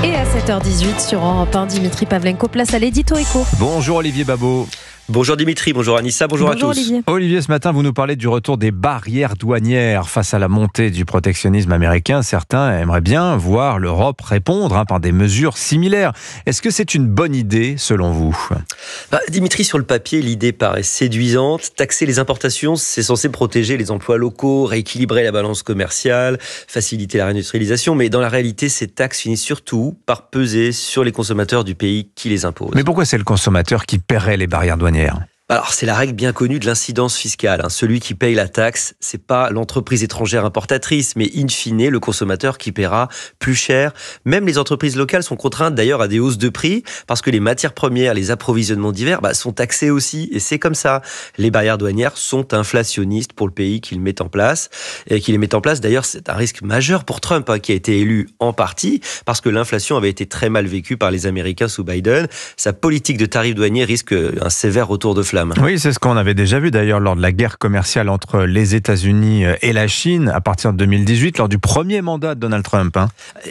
Et à 7h18 sur Europe 1, Dimitri Pavlenko, place à l'édito éco. Bonjour Olivier Babot. Bonjour Dimitri, bonjour Anissa, bonjour à tous. Olivier, ce matin, vous nous parlez du retour des barrières douanières face à la montée du protectionnisme américain. Certains aimeraient bien voir l'Europe répondre par des mesures similaires. Est-ce que c'est une bonne idée selon vous ? Dimitri, sur le papier, l'idée paraît séduisante. Taxer les importations, c'est censé protéger les emplois locaux, rééquilibrer la balance commerciale, faciliter la réindustrialisation. Mais dans la réalité, ces taxes finissent surtout par peser sur les consommateurs du pays qui les impose. Mais pourquoi c'est le consommateur qui paierait les barrières douanières ? Alors, c'est la règle bien connue de l'incidence fiscale. Celui qui paye la taxe, c'est pas l'entreprise étrangère importatrice, mais in fine, le consommateur qui paiera plus cher. Même les entreprises locales sont contraintes d'ailleurs à des hausses de prix, parce que les matières premières, les approvisionnements divers, sont taxés aussi. Et c'est comme ça. Les barrières douanières sont inflationnistes pour le pays qui les met en place. Et qui les met en place, d'ailleurs, c'est un risque majeur pour Trump, qui a été élu en partie, parce que l'inflation avait été très mal vécue par les Américains sous Biden. Sa politique de tarifs douaniers risque un sévère retour de flamme. Oui, c'est ce qu'on avait déjà vu d'ailleurs lors de la guerre commerciale entre les États-Unis et la Chine à partir de 2018, lors du premier mandat de Donald Trump.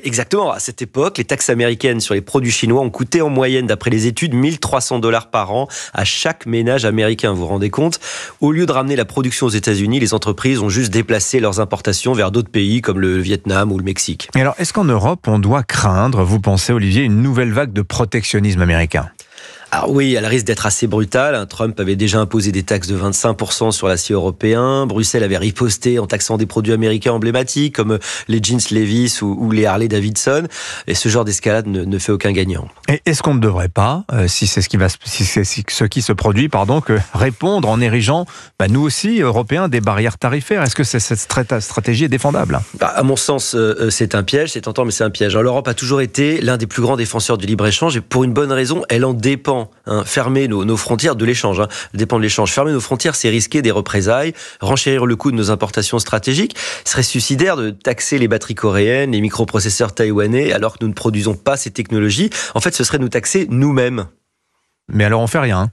Exactement. À cette époque, les taxes américaines sur les produits chinois ont coûté en moyenne, d'après les études, $1 300 par an à chaque ménage américain. Vous vous rendez compte ? Au lieu de ramener la production aux États-Unis, les entreprises ont juste déplacé leurs importations vers d'autres pays comme le Vietnam ou le Mexique. Et alors, est-ce qu'en Europe, on doit craindre, vous pensez Olivier, une nouvelle vague de protectionnisme américain ? Alors oui, elle risque d'être assez brutale. Trump avait déjà imposé des taxes de 25% sur l'acier européen. Bruxelles avait riposté en taxant des produits américains emblématiques comme les jeans Levi's ou les Harley Davidson. Et ce genre d'escalade ne fait aucun gagnant. Et est-ce qu'on ne devrait pas, si c'est ce qui se produit, que répondre en érigeant, nous aussi, Européens, des barrières tarifaires ? Est-ce que cette stratégie est défendable ? À mon sens, c'est un piège. C'est tentant, mais c'est un piège. Alors, l'Europe a toujours été l'un des plus grands défenseurs du libre-échange et pour une bonne raison, elle en dépend. Fermer nos frontières de l'échange, dépend de l'échange. Fermer nos frontières, c'est risquer des représailles, renchérir le coût de nos importations stratégiques. Ce serait suicidaire de taxer les batteries coréennes, les microprocesseurs taïwanais, alors que nous ne produisons pas ces technologies. En fait, ce serait nous taxer nous-mêmes. Mais alors on fait rien.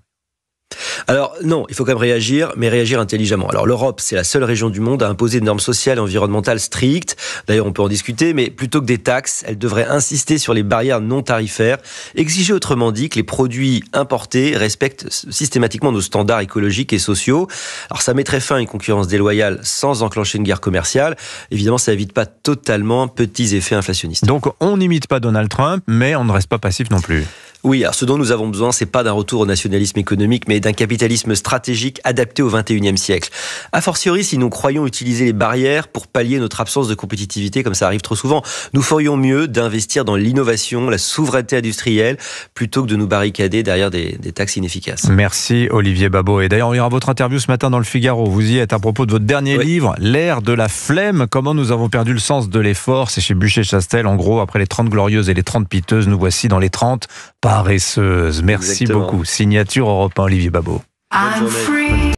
Alors non, il faut quand même réagir, mais réagir intelligemment. Alors l'Europe, c'est la seule région du monde à imposer des normes sociales et environnementales strictes. D'ailleurs, on peut en discuter, mais plutôt que des taxes, elle devrait insister sur les barrières non tarifaires, exiger autrement dit que les produits importés respectent systématiquement nos standards écologiques et sociaux. Alors ça mettrait fin à une concurrence déloyale sans enclencher une guerre commerciale. Évidemment, ça évite pas totalement petits effets inflationnistes. Donc on n'imite pas Donald Trump, mais on ne reste pas passif non plus. Oui, alors ce dont nous avons besoin, c'est pas d'un retour au nationalisme économique, mais d'un capitalisme stratégique adapté au XXIe siècle. A fortiori, si nous croyons utiliser les barrières pour pallier notre absence de compétitivité, comme ça arrive trop souvent, nous ferions mieux d'investir dans l'innovation, la souveraineté industrielle, plutôt que de nous barricader derrière des taxes inefficaces. Merci Olivier Babot. Et d'ailleurs, il y aura votre interview ce matin dans le Figaro. Vous y êtes à propos de votre dernier livre, L'ère de la flemme, comment nous avons perdu le sens de l'effort. C'est chez Buchet-Chastel. En gros, après les 30 glorieuses et les 30 piteuses, nous voici dans les 30 paresseuse. Merci beaucoup. Signature Europe 1, Olivier Babot.